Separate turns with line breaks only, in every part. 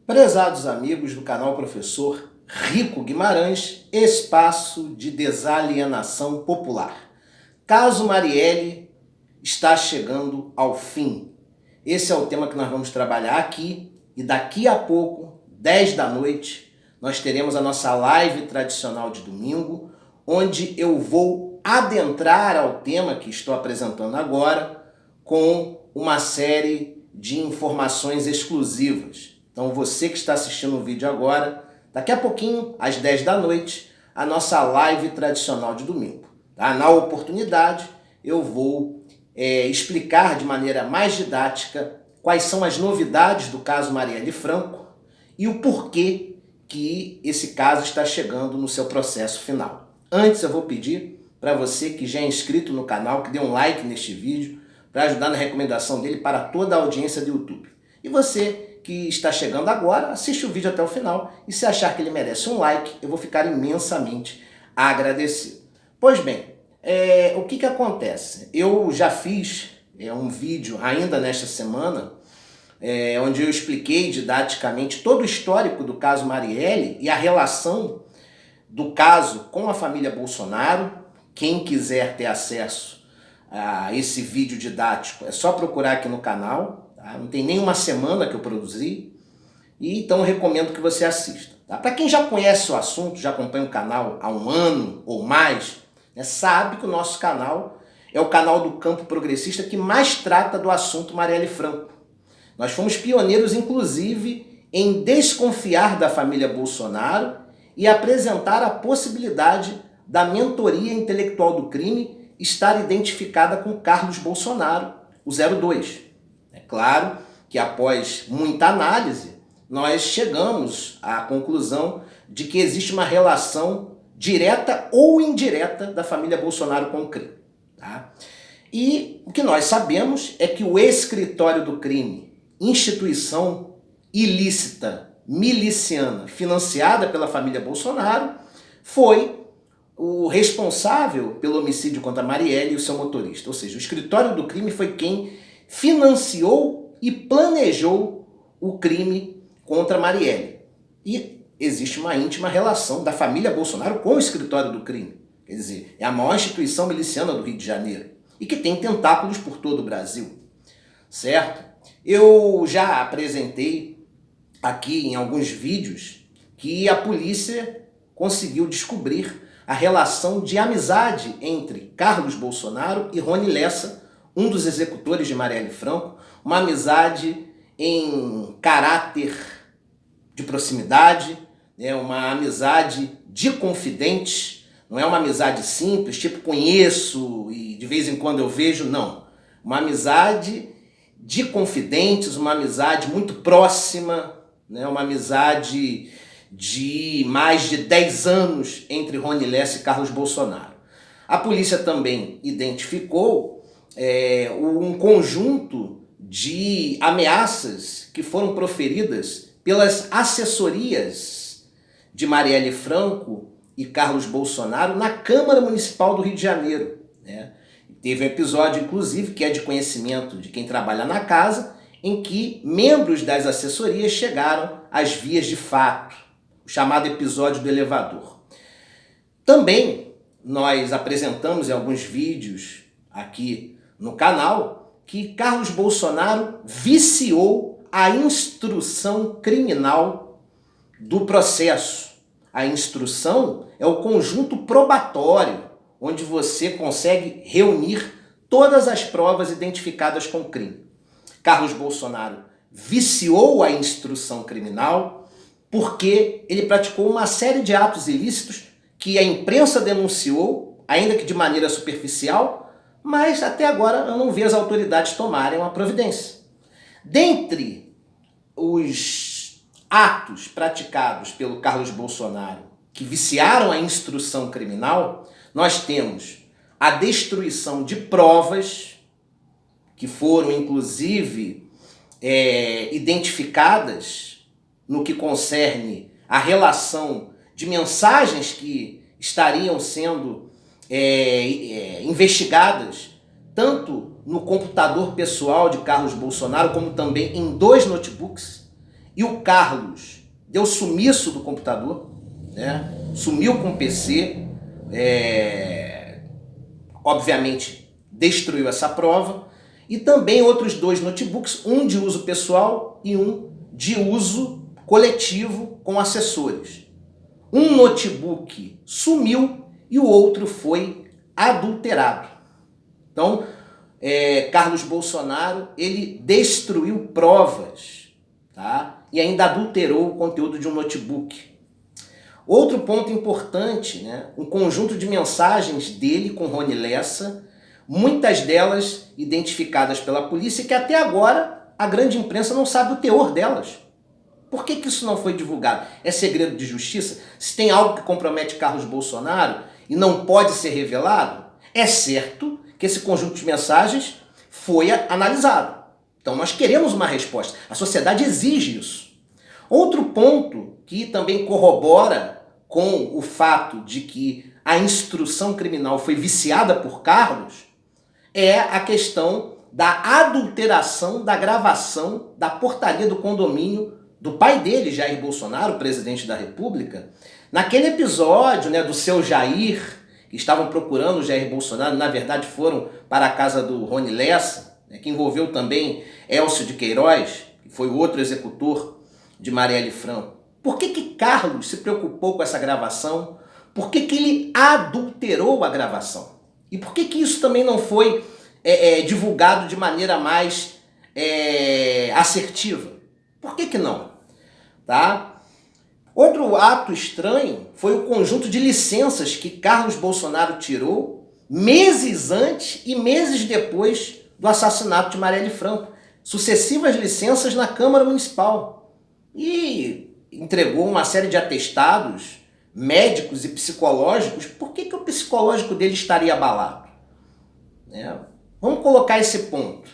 Prezados amigos do canal Professor Rico Guimarães, espaço de desalienação popular. Caso Marielle está chegando ao fim. Esse é o tema que nós vamos trabalhar aqui e daqui a pouco, 10 da noite, nós teremos a nossa live tradicional de domingo, onde eu vou adentrar ao tema que estou apresentando agora com uma série de informações exclusivas. Então você que está assistindo o vídeo agora, daqui a pouquinho, às 10 da noite, a nossa live tradicional de domingo. Tá? Na oportunidade, eu vou explicar de maneira mais didática quais são as novidades do caso Marielle Franco e o porquê que esse caso está chegando no seu processo final. Antes eu vou pedir para você que já é inscrito no canal, que dê um like neste vídeo, para ajudar na recomendação dele para toda a audiência do YouTube. E você que está chegando agora, assiste o vídeo até o final e se achar que ele merece um like, eu vou ficar imensamente agradecido. Pois bem, o que acontece? Eu já fiz um vídeo ainda nesta semana, onde eu expliquei didaticamente todo o histórico do caso Marielle e a relação do caso com a família Bolsonaro. Quem quiser ter acesso a esse vídeo didático é só procurar aqui no canal. Não tem nem uma semana que eu produzi, e então eu recomendo que você assista. Tá? Para quem já conhece o assunto, já acompanha o canal há um ano ou mais, sabe que o nosso canal é o canal do campo progressista que mais trata do assunto Marielle Franco. Nós fomos pioneiros, inclusive, em desconfiar da família Bolsonaro e apresentar a possibilidade da mentoria intelectual do crime estar identificada com Carlos Bolsonaro, o 02. É claro que após muita análise, nós chegamos à conclusão de que existe uma relação direta ou indireta da família Bolsonaro com o crime. Tá? E o que nós sabemos é que o escritório do crime, instituição ilícita, miliciana, financiada pela família Bolsonaro, foi o responsável pelo homicídio contra Marielle e o seu motorista. Ou seja, o escritório do crime foi quem financiou e planejou o crime contra Marielle. E existe uma íntima relação da família Bolsonaro com o escritório do crime. Quer dizer, é a maior instituição miliciana do Rio de Janeiro e que tem tentáculos por todo o Brasil. Certo? Eu já apresentei aqui em alguns vídeos que a polícia conseguiu descobrir a relação de amizade entre Carlos Bolsonaro e Rony Lessa, um dos executores de Marielle Franco, uma amizade em caráter de proximidade, uma amizade de confidentes, não é uma amizade simples, tipo conheço e de vez em quando eu vejo, não. Uma amizade de confidentes, uma amizade muito próxima, uma amizade de mais de 10 anos entre Rony Lessa e Carlos Bolsonaro. A polícia também identificou um conjunto de ameaças que foram proferidas pelas assessorias de Marielle Franco e Carlos Bolsonaro na Câmara Municipal do Rio de Janeiro. Teve um episódio, inclusive, que é de conhecimento de quem trabalha na casa, em que membros das assessorias chegaram às vias de fato, o chamado episódio do elevador. Também nós apresentamos em alguns vídeos aqui no canal que Carlos Bolsonaro viciou a instrução criminal do processo. A instrução é o conjunto probatório, onde você consegue reunir todas as provas identificadas com o crime. Carlos Bolsonaro viciou a instrução criminal porque ele praticou uma série de atos ilícitos que a imprensa denunciou, ainda que de maneira superficial, mas até agora eu não vi as autoridades tomarem uma providência. Dentre os atos praticados pelo Carlos Bolsonaro que viciaram a instrução criminal, nós temos a destruição de provas que foram, inclusive, identificadas no que concerne a relação de mensagens que estariam sendo investigadas tanto no computador pessoal de Carlos Bolsonaro, como também em 2 notebooks, e o Carlos deu sumiço do computador, né? Sumiu com o PC, obviamente destruiu essa prova, e também outros 2 notebooks, um de uso pessoal e um de uso coletivo com assessores. Um notebook sumiu e o outro foi adulterado. Então, Carlos Bolsonaro, ele destruiu provas, tá? E ainda adulterou o conteúdo de um notebook. Outro ponto importante, né? Um conjunto de mensagens dele com Rony Lessa, muitas delas identificadas pela polícia, que até agora a grande imprensa não sabe o teor delas. Por que isso não foi divulgado? É segredo de justiça? Se tem algo que compromete Carlos Bolsonaro e não pode ser revelado, é certo que esse conjunto de mensagens foi analisado. Então nós queremos uma resposta. A sociedade exige isso. Outro ponto que também corrobora com o fato de que a instrução criminal foi viciada por Carlos é a questão da adulteração da gravação da portaria do condomínio do pai dele, Jair Bolsonaro, presidente da República. Naquele episódio, né, do seu Jair, que estavam procurando o Jair Bolsonaro, na verdade foram para a casa do Rony Lessa, né, que envolveu também Elcio de Queiroz, que foi o outro executor de Marielle Franco. Por que Carlos se preocupou com essa gravação? Por que ele adulterou a gravação? E por que isso também não foi divulgado de maneira mais assertiva? Por que não? Tá? Outro ato estranho foi o conjunto de licenças que Carlos Bolsonaro tirou meses antes e meses depois do assassinato de Marielle Franco. Sucessivas licenças na Câmara Municipal. E entregou uma série de atestados médicos e psicológicos. Por que o psicológico dele estaria abalado? Vamos colocar esse ponto.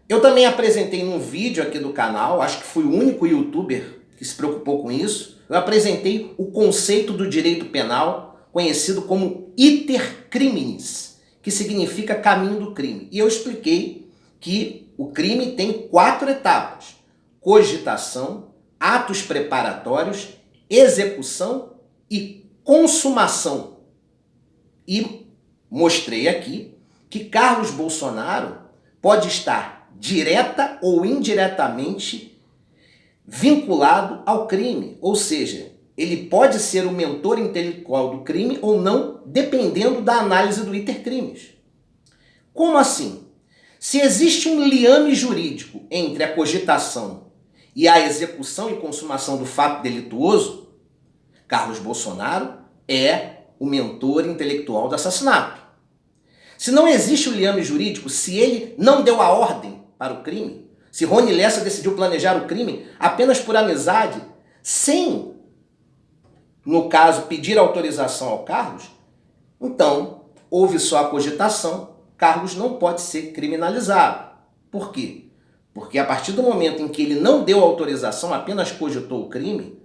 Eu também apresentei num vídeo aqui do canal, acho que fui o único youtuber que se preocupou com isso, eu apresentei o conceito do direito penal, conhecido como iter criminis, que significa caminho do crime. E eu expliquei que o crime tem 4 etapas: cogitação, atos preparatórios, execução e consumação. E mostrei aqui que Carlos Bolsonaro pode estar direta ou indiretamente vinculado ao crime, ou seja, ele pode ser o mentor intelectual do crime ou não, dependendo da análise do iter crimes. Como assim? Se existe um liame jurídico entre a cogitação e a execução e consumação do fato delituoso, Carlos Bolsonaro é o mentor intelectual do assassinato. Se não existe o liame jurídico, se ele não deu a ordem para o crime, se Rony Lessa decidiu planejar o crime apenas por amizade, sem, no caso, pedir autorização ao Carlos, então houve só a cogitação, Carlos não pode ser criminalizado. Por quê? Porque a partir do momento em que ele não deu autorização, apenas cogitou o crime,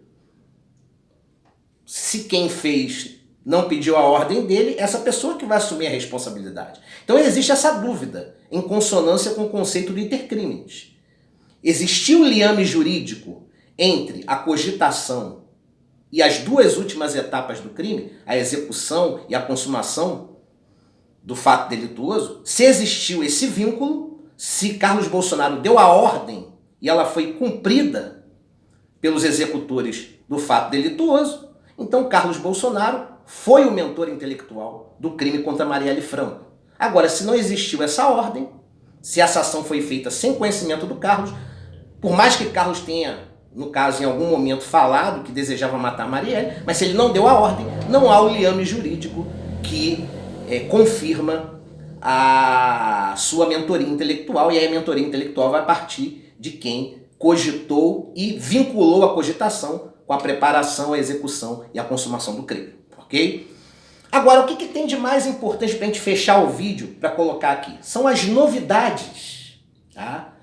se quem fez não pediu a ordem dele, essa pessoa que vai assumir a responsabilidade. Então existe essa dúvida, em consonância com o conceito de iter criminis. Existiu liame jurídico entre a cogitação e as 2 últimas etapas do crime, a execução e a consumação do fato delituoso? Se existiu esse vínculo, se Carlos Bolsonaro deu a ordem e ela foi cumprida pelos executores do fato delituoso, então Carlos Bolsonaro foi o mentor intelectual do crime contra Marielle Franco. Agora, se não existiu essa ordem, se essa ação foi feita sem conhecimento do Carlos, por mais que Carlos tenha, no caso, em algum momento falado que desejava matar Marielle, mas se ele não deu a ordem, não há o liame jurídico que confirma a sua mentoria intelectual, e aí a mentoria intelectual vai partir de quem cogitou e vinculou a cogitação com a preparação, a execução e a consumação do crime, ok? Agora, o que tem de mais importante para a gente fechar o vídeo, para colocar aqui? São as novidades, tá?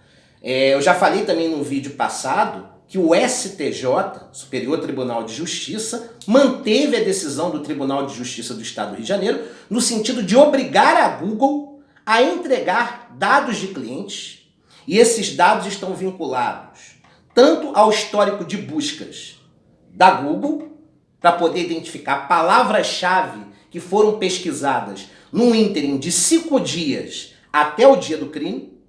Eu já falei também no vídeo passado que o STJ, Superior Tribunal de Justiça, manteve a decisão do Tribunal de Justiça do Estado do Rio de Janeiro no sentido de obrigar a Google a entregar dados de clientes, e esses dados estão vinculados tanto ao histórico de buscas da Google, para poder identificar palavras-chave que foram pesquisadas num ínterim de 5 dias até o dia do crime.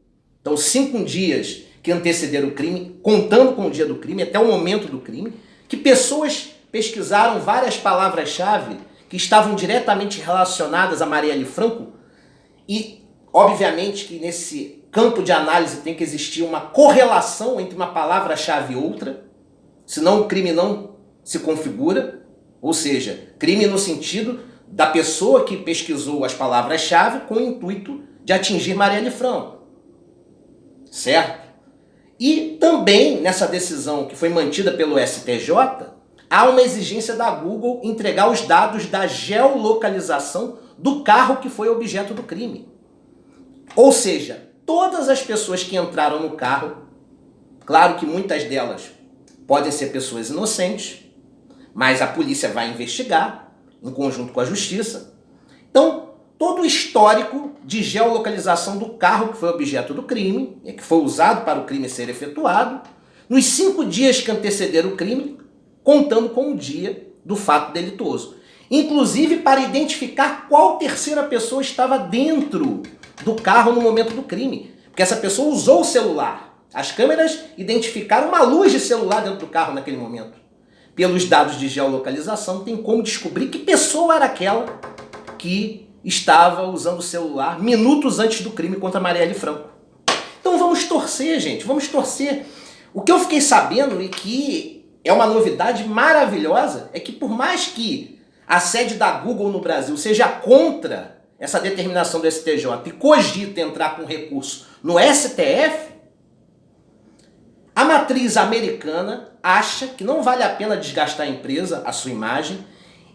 Então, 5 dias que antecederam o crime, contando com o dia do crime, até o momento do crime, que pessoas pesquisaram várias palavras-chave que estavam diretamente relacionadas a Marielle Franco e, obviamente, que nesse campo de análise tem que existir uma correlação entre uma palavra-chave e outra, senão o crime não se configura, ou seja, crime no sentido da pessoa que pesquisou as palavras-chave com o intuito de atingir Marielle Franco, certo? E também nessa decisão que foi mantida pelo STJ, há uma exigência da Google entregar os dados da geolocalização do carro que foi objeto do crime. Ou seja, todas as pessoas que entraram no carro, claro que muitas delas podem ser pessoas inocentes, mas a polícia vai investigar, em conjunto com a justiça. Então, todo o histórico de geolocalização do carro que foi objeto do crime, que foi usado para o crime ser efetuado, nos 5 dias que antecederam o crime, contando com o dia do fato delituoso. Inclusive para identificar qual terceira pessoa estava dentro do carro no momento do crime. Porque essa pessoa usou o celular. As câmeras identificaram uma luz de celular dentro do carro naquele momento. Pelos dados de geolocalização, tem como descobrir que pessoa era aquela que estava usando o celular minutos antes do crime contra Marielle Franco. Então vamos torcer, gente, vamos torcer. O que eu fiquei sabendo e que é uma novidade maravilhosa é que por mais que a sede da Google no Brasil seja contra essa determinação do STJ e cogita entrar com recurso no STF, a matriz americana acha que não vale a pena desgastar a empresa, a sua imagem,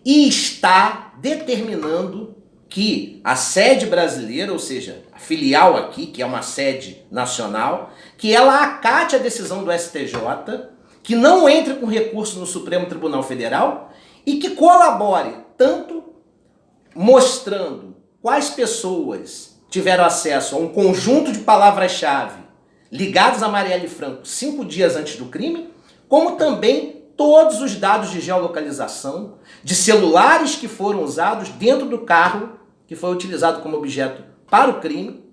e está determinando que a sede brasileira, ou seja, a filial aqui, que é uma sede nacional, que ela acate a decisão do STJ, que não entre com recurso no Supremo Tribunal Federal e que colabore tanto mostrando quais pessoas tiveram acesso a um conjunto de palavras-chave ligados a Marielle Franco 5 dias antes do crime, como também todos os dados de geolocalização de celulares que foram usados dentro do carro que foi utilizado como objeto para o crime,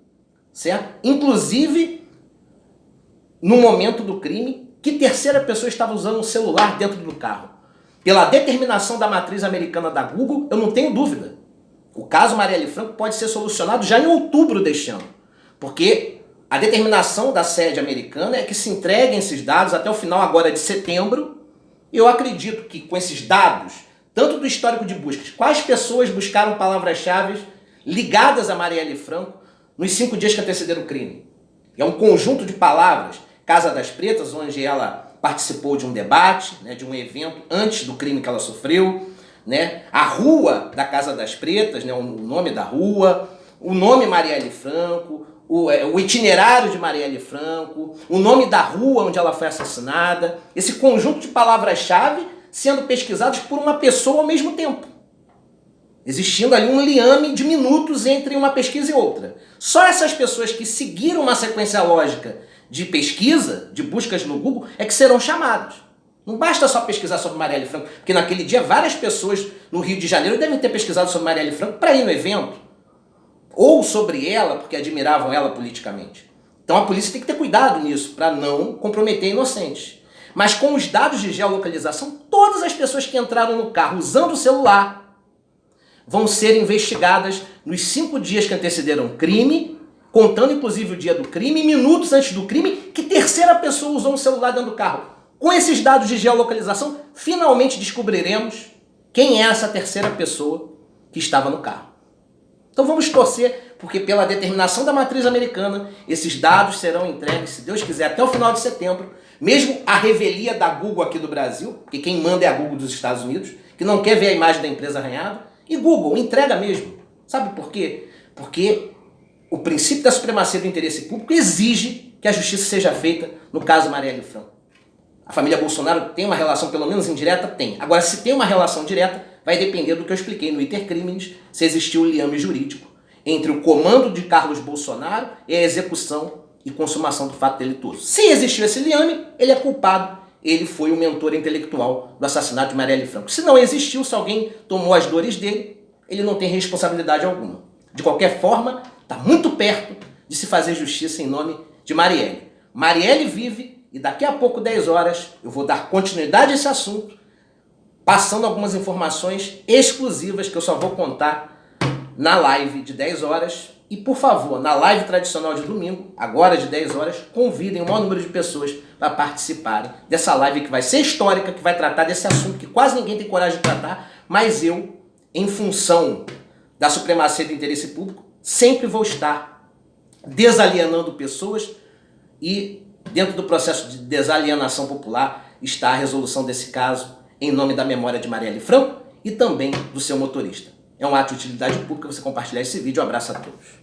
certo? Inclusive, no momento do crime, que terceira pessoa estava usando um celular dentro do carro. Pela determinação da matriz americana da Google, eu não tenho dúvida. O caso Marielle Franco pode ser solucionado já em outubro deste ano, porque a determinação da sede americana é que se entreguem esses dados até o final agora de setembro. E eu acredito que com esses dados, tanto do histórico de buscas, quais pessoas buscaram palavras-chave ligadas a Marielle Franco nos 5 dias que antecederam o crime. É um conjunto de palavras. Casa das Pretas, onde ela participou de um debate, de um evento antes do crime que ela sofreu. A rua da Casa das Pretas, o nome da rua, o nome Marielle Franco, o itinerário de Marielle Franco, o nome da rua onde ela foi assassinada, esse conjunto de palavras-chave sendo pesquisados por uma pessoa ao mesmo tempo. Existindo ali um liame de minutos entre uma pesquisa e outra. Só essas pessoas que seguiram uma sequência lógica de pesquisa, de buscas no Google, é que serão chamadas. Não basta só pesquisar sobre Marielle Franco, porque naquele dia várias pessoas no Rio de Janeiro devem ter pesquisado sobre Marielle Franco para ir no evento. Ou sobre ela, porque admiravam ela politicamente. Então a polícia tem que ter cuidado nisso, para não comprometer inocentes. Mas com os dados de geolocalização, todas as pessoas que entraram no carro usando o celular vão ser investigadas nos 5 dias que antecederam o crime, contando inclusive o dia do crime, minutos antes do crime, que terceira pessoa usou um celular dentro do carro. Com esses dados de geolocalização, finalmente descobriremos quem é essa terceira pessoa que estava no carro. Então vamos torcer, porque pela determinação da matriz americana, esses dados serão entregues, se Deus quiser, até o final de setembro, mesmo a revelia da Google aqui do Brasil, porque quem manda é a Google dos Estados Unidos, que não quer ver a imagem da empresa arranhada, e Google, entrega mesmo. Sabe por quê? Porque o princípio da supremacia do interesse público exige que a justiça seja feita no caso Marielle Franco. A família Bolsonaro tem uma relação, pelo menos indireta? Tem. Agora, se tem uma relação direta, vai depender do que eu expliquei no Iter Criminis, se existiu o liame jurídico entre o comando de Carlos Bolsonaro e a execução e consumação do fato delituoso. Se existiu esse liame, ele é culpado, ele foi o mentor intelectual do assassinato de Marielle Franco. Se não existiu, se alguém tomou as dores dele, ele não tem responsabilidade alguma. De qualquer forma, está muito perto de se fazer justiça em nome de Marielle. Marielle vive e daqui a pouco, 10 horas, eu vou dar continuidade a esse assunto, passando algumas informações exclusivas que eu só vou contar na live de 10 horas. E, por favor, na live tradicional de domingo, agora de 10 horas, convidem o maior número de pessoas para participarem dessa live que vai ser histórica, que vai tratar desse assunto que quase ninguém tem coragem de tratar, mas eu, em função da supremacia do interesse público, sempre vou estar desalienando pessoas e, dentro do processo de desalienação popular, está a resolução desse caso em nome da memória de Marielle Franco e também do seu motorista. É um ato de utilidade pública você compartilhar esse vídeo. Um abraço a todos.